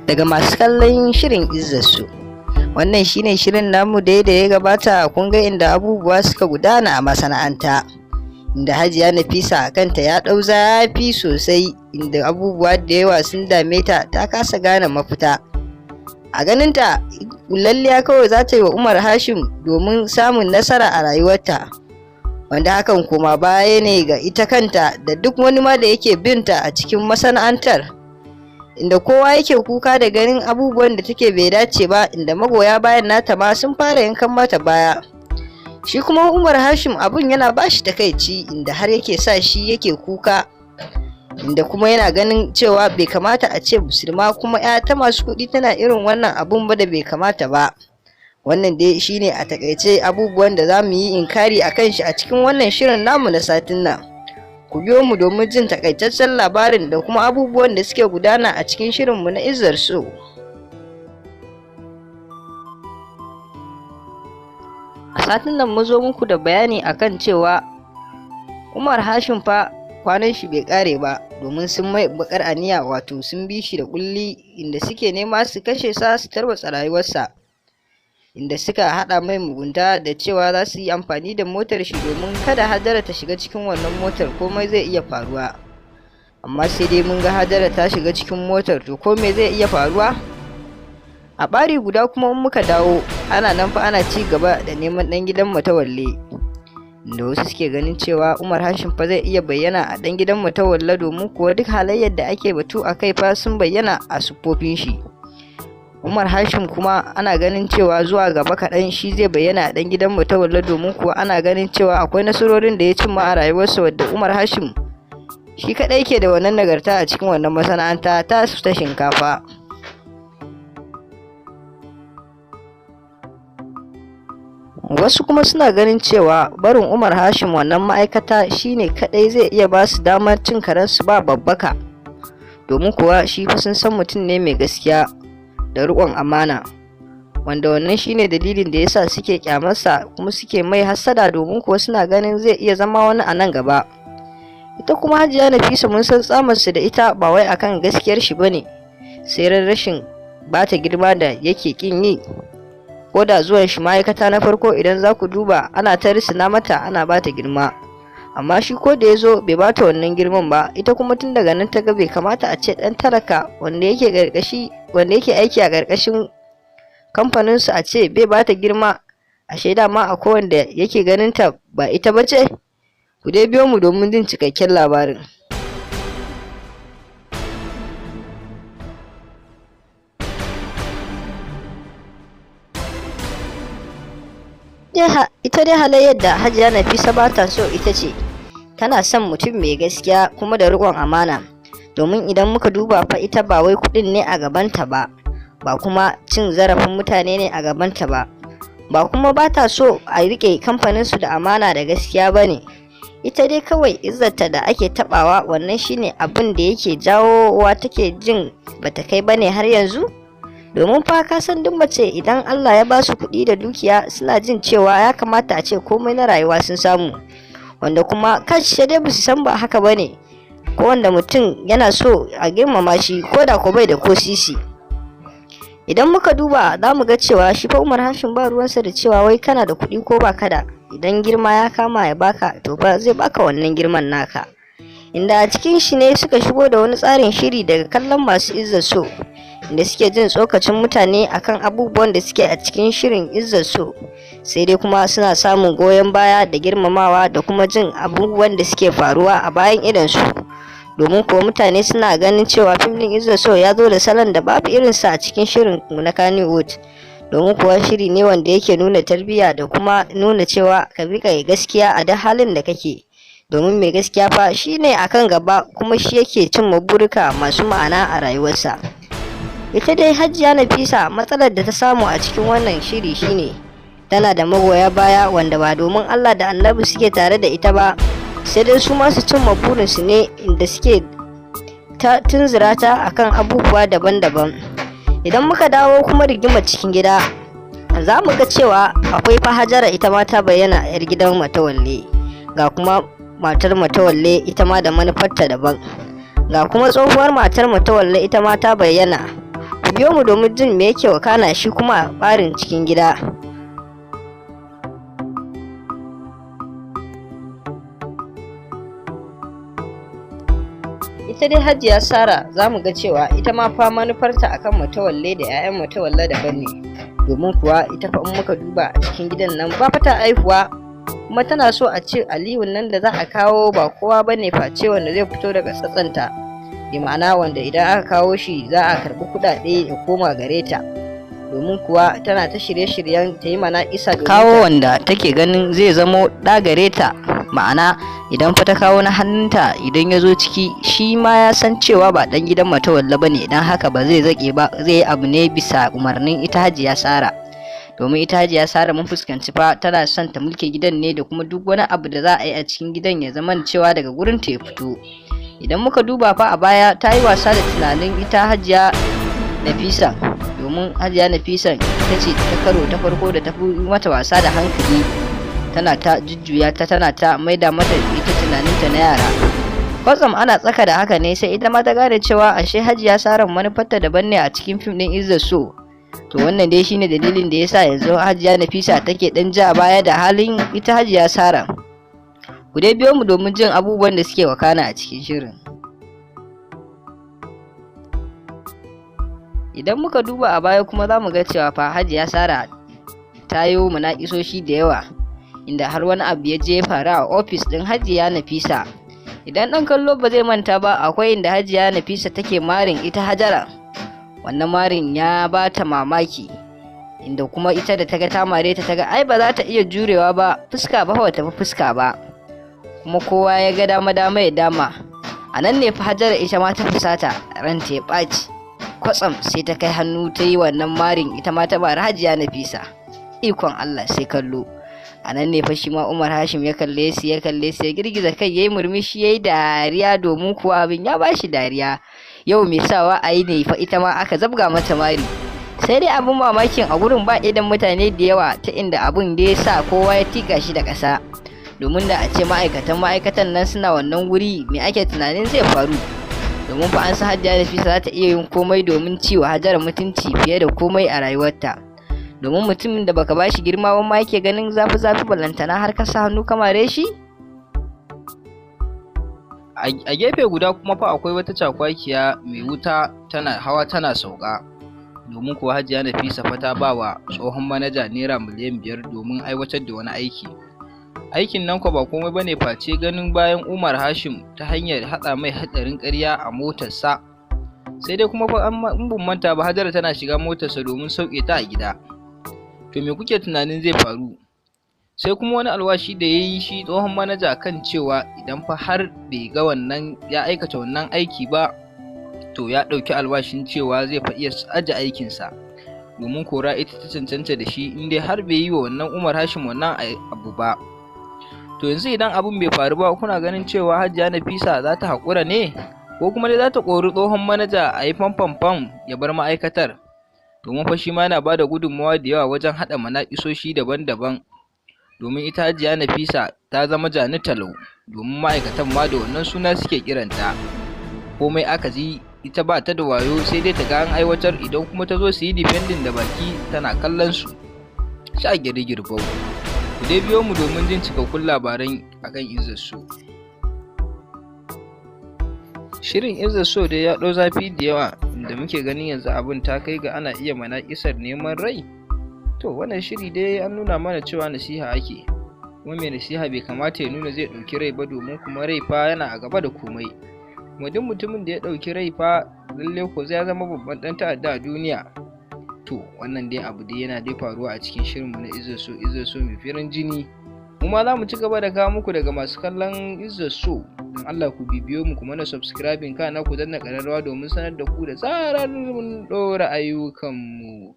daga masu kallon shirin izzarsu. Wannan shine shirin namu da ya gabata, kun ga inda abubuwa suka gudana a masana'anta, inda Hajiya Nafisa kanta ya ɗau zafi sosai, inda abubuwa da yawa sun dame ta, ta kasa gane mafita. A ganinta lalliya kawai za ta yi wa Umar Hashim domin samun nasara a rayuwarta, wanda hakan kuma baya ne ga ita kanta da duk wani ma da yake binta a cikin masana'antar, inda kowa yake kuka da ganin abubuwan da take bai dace ba, inda magoya bayan nata ma sun fara yankan mata baya. Shi kuma Umar Hashim abun yana bashi takaici, inda har yake sa shi yake kuka, inda kuma yana ganin cewa bai kamata a ce musulma kuma ya ta masu kuɗi tana irin wannan abun ba, da bai kamata ba. Wannan dai shine a takaice abubuwan da za mu yi inkari a kan shi a cikin wannan shirin namu na satin nan. Ku biyo mu domin jin takaitaccen labarin da kuma abubuwan da suke gudana a cikin shirinmu na izzarsu. A satin nan mu zo muku da bayani akan cewa Umar Hashim fa kwanan shi bai kare ba, domin sun mai bakar aniya, wato sun bi shi da kulli, inda suke nema su kashe sa su tarwatsa rayuwarsa, inda suka hada mai mugunta da cewa za su yi amfani da motar shi domin kada Hajara ta shiga cikin wannan motar, komai zai iya faruwa. Amma sai dai mun ga Hajara ta shiga cikin motar, to komai zai iya faruwa. A ɓari guda kuma in muka dawo, ana nan fa ana ci gaba da neman ɗan gidan Matawalle, da wasu suke ganin cewa Umar Hashim fa zai iya bayyana a ɗan gidan Matawalle, domin kuwa duk halayyar da ake batu a kai fa sun bayyana a siffofin shi. Umar Hashim kuma ana ganin cewa zuwa gaba kaɗan shi zai bayyana a ɗan gidan Matawalle, domin kuwa ana ganin cewa akwai nasarorin da ya cimma a rayuwarsa, wadda Umar Hashim shi kaɗai ke da wannan nagarta a cikin wannan masana'anta ta shinkafa. Wasu kuma suna ganin cewa barin Umar Hashim wannan ma'aikata shine kadai zai iya ba su damar cin karensu ba babbaka, domin kuwa shi fa sun san mutum ne mai gaskiya da riƙon amana, wanda wannan shine dalilin da yasa suke kyamarsa kuma suke mai hassada, domin kuwa suna ganin zai iya zama wani a nan gaba. Ita kuma Hajiya Nafisa mun san tsamarsu da ita ba wai akan gaskiyar shi bane, sai rashin bata girma da yake kin yi. Ko da zuwan shi ma'aikata na farko, idan za ku duba ana ta risina mata, ana bata girma, amma shi ko da ya zo bai bata wannan girman ba. Ita kuma tun daga nan ta ga bai kamata a ce ɗan talaka wanda yake aiki a ƙarƙashin kamfanin su a ce bai bata girma, a shaida ma akwai wanda yake ganin ta ba ita bace. Ku dai biyo mu domin jin cikakken labarin. Ita dai halayyar da Hajiya Nafisa ba ta so ita ce tana son mutum mai gaskiya kuma da riƙon amana, domin idan muka duba fa ita ba wai kuɗin ne a gabanta ba, ba kuma cin zarafin mutane ne a gabanta ba, ba kuma ba ta so a riƙe kamfaninsu da amana da gaskiya ba ne. Ita dai kawai izzarta da ake taɓawa, wannan shine abin da yake jawowa take jin bata kai bane har yanzu. Domin fa ka san duk mace idan Allah ya ba su kuɗi da dukiya, suna jin cewa ya kamata a ce komai na rayuwa sun samu, wanda kuma kashi dai ba su san ba haka bane, ko wanda mutum yana so a girmama shi ko da ko bai da ko sisi. Idan muka duba za mu ga cewa shi fa Umar Hashim ba ruwansa da cewa wai kana da kuɗi ko ba kada, idan girma ya kama ya baka, to fa zai baka wannan girman naka. Inda a cikin shi ne suka shigo da wani tsarin shiri daga kallon masu izzar so, da suke jin tsokacin mutane akan abubuwan da suke a cikin shirin izzar so, sai dai kuma suna samun goyon baya da girmamawa da kuma jin abubuwan da suke faruwa a bayan idonsu, domin kuwa mutane suna ganin cewa fim din izzar so ya zo da salon da babu irinsa a cikin shirin na Kannywood, domin kuwa shiri ne wanda yake nuna tarbiyya da kuma nuna cewa ka riƙa gaskiya a duk halin da kake, domin mai gaskiya fa shine akan gaba kuma shi yake cimma burika masu ma'ana a rayuwarsa. Ita dai Hajiya Nafisa matsalar da ta samu a cikin wannan shiri shine tana da magoya baya wanda ba domin Allah da Annabi suke tare da ita ba, sai dai su masu cimma burinsu ne, inda suke tunzura ta akan abubuwa daban-daban. Idan muka dawo kuma rigimar cikin gida, za mu ga cewa akwai fa Hajara, ita ma ta bayyana 'yar gidan Matawalle, ga kuma matar Matawalle ita ma da manufarta daban, ga kuma tsohuwar matar Matawalle ita ma ta bayyana, Ku biyo mu domin jin me yake wakana shi kuma a ɓarin cikin gida. Ita dai Hajiya Sara za mu ga cewa ita ma fa manufarta akan Matawalle da 'ya'yan Matawalle daban ne, domin kuwa ita fa in muka duba a cikin gidan nan ba fa ta aihuwa, kuma tana so a ce Aliyun nan da za a kawo ba kowa bane face wanda zai fito daga tsatsanta, bi ma'ana wanda idan aka kawo shi za a karɓi kuɗaɗe ya koma gare ta, domin kuwa tana ta shirye-shiryen ta yi mana isa kawo wanda take ganin zai zamo ɗa gare ta, ma'ana idan fa ta kawo na hannunta idan ya zo ciki shi ma ya san cewa ba ɗan gidan Matawalle ba ne, idan haka ba zai zaƙe ba, zai yi abu ne bisa umarnin ita Hajiya Sara, domin ita Hajiya Sara mun fuskanci fa tana son ta mulke gidan ne da kuma duk wani abu da za a yi a cikin gidan ya zama cewa daga gurin ta ya fito. Idan muka duba fa a baya ta yi wasa da tunanin ita Hajiya Nafisa, domin Hajiya Nafisa ita ce ta karo ta farko da ta fi mata wasa da hankali, tana ta jujjuya ta, tana ta maida mata ita tunaninta na yara. Kwatsam ana tsaka da haka ne sai ita ma ta gane cewa ashe Hajiya Sara manufarta daban ne a cikin fim ɗin Izzat So. To wannan dai shine dalilin da yasa yanzu Hajiya Nafisa take ɗan ja baya da halin ita Hajiya Sara. Ku dai biyo mu domin jin abubuwan da suke wakana a cikin shirin. Idan muka duba a baya kuma za mu ga cewa fa Hajiya Sara ta yi munaƙisoshi da yawa, inda har wani abu ya je faru a ofis ɗin Hajiya Nafisa. Idan ɗan kallo ba zai manta ba, akwai inda Hajiya Nafisa take marin ita Hajara. Wannan marin ya ba ta mamaki, inda kuma ita da taga ta mare ta taga ai ba za ta iya jurewa ba, fuska ba ta fi fuska ba, kuma kowa ya ga dama ya dama. A nan ne fa Hajara ita ma ta fusata, ranta ya ɓaci, kwatsam sai ta kai hannu ta yi wannan marin ita ma ta bari Hajiya Nafisa. Ikon Allah sai kallo. A nan ne fa shi ma Umar Hashim ya kalle su ya girgiza kai, yayi murmushi, yayi dariya, domin kuwa abin ya bashi dariya. Yau mai sawa a yi ne fa ita ma aka zabga mata mari. Sai dai abin mamakin a gurin ba idan mutane da yawa, ta inda abin da ya sa kowa ya tika shi da ƙasa, domin da a ce ma'aikatan nan suna wannan wuri me ake tunanin zai faru, domin fa an san Hajiya Nafisa za ta iya yin komai domin ciwa Hajara mutunci fiye da komai a rayuwarta. Domin mutumin da baka bashi girma ba ma yake ganin zafi ballantana har ka sa hannu kamare shi. A gefe guda kuma fa akwai wata cakwakiya mai wuta tana hawa tana sauka, domin kuwa Hajiya Nafisa fa ta ba wa tsohon manaja naira miliyan 5 domin aiwatar da wani aiki. Aikin nan ko ba komai bane face ganin bayan Umar Hashim ta hanyar haɗa mai hatsarin ƙarya a motarsa. Sai dai kuma fa in ban manta ba, Hajara tana shiga motarsa domin sauke ta a gida. To me kuke tunanin zai faru? Sai kuma wani alwashi da ya yi shi tsohon manaja kan cewa idan fa har bai ga wannan ya aikata wannan aiki ba, to ya ɗauki alwashin cewa zai fa iya aje aikinsa, domin kora ita ta cancanta da shi in dai har bai yi wa wannan Umar Hashim wannan abu ba. To yanzu idan abun bai faru ba, kuna ganin cewa Hajiya Nafisa za ta haƙura ne, ko kuma dai za ta kori tsohon manaja a yi famfamfam ya bar ma'aikatar? Domin fa shi ma yana ba da gudunmawa da yawa wajen haɗa manaƙisoshi daban-daban, domin ita Hajiya Nafisa ta zama Jani Talau, domin ma'aikatan ma da wannan suna suke kiranta. Komai aka ji ita ba ta da wayo, sai dai ta ga an aiwatar, idan kuma ta zo su yi defending da baki tana kallon su. Sha girgirbau. Ku dai biyo mu domin jin cikakkun labaran akan Izzat So. Shirin Izzat So dai ya ɗau zafi da yawa, inda muke ganin yanzu abin ta kai ga ana iya manaƙisar neman rai. To wannan shiri dai an nuna mana cewa nasiha ake, kuma mai nasiha bai kamata ya nuna zai ɗauki rai ba, domin kuma rai fa yana a gaba da komai. Kuma duk mutumin da ya ɗauki rai fa lalle ko zai zama babban ɗan ta'adda a duniya. To wannan dai abu dai yana dai faruwa a cikin shirinmu na Izzat So mai firin jini. Mu ma za mu ci gaba da kawo muku daga masu kallon Izzat So. Don Allah ku bibiyo mu kuma na subscribing, kana ku danna ƙararrawa domin sanar da ku da zarar mun ɗora ayyukanmu.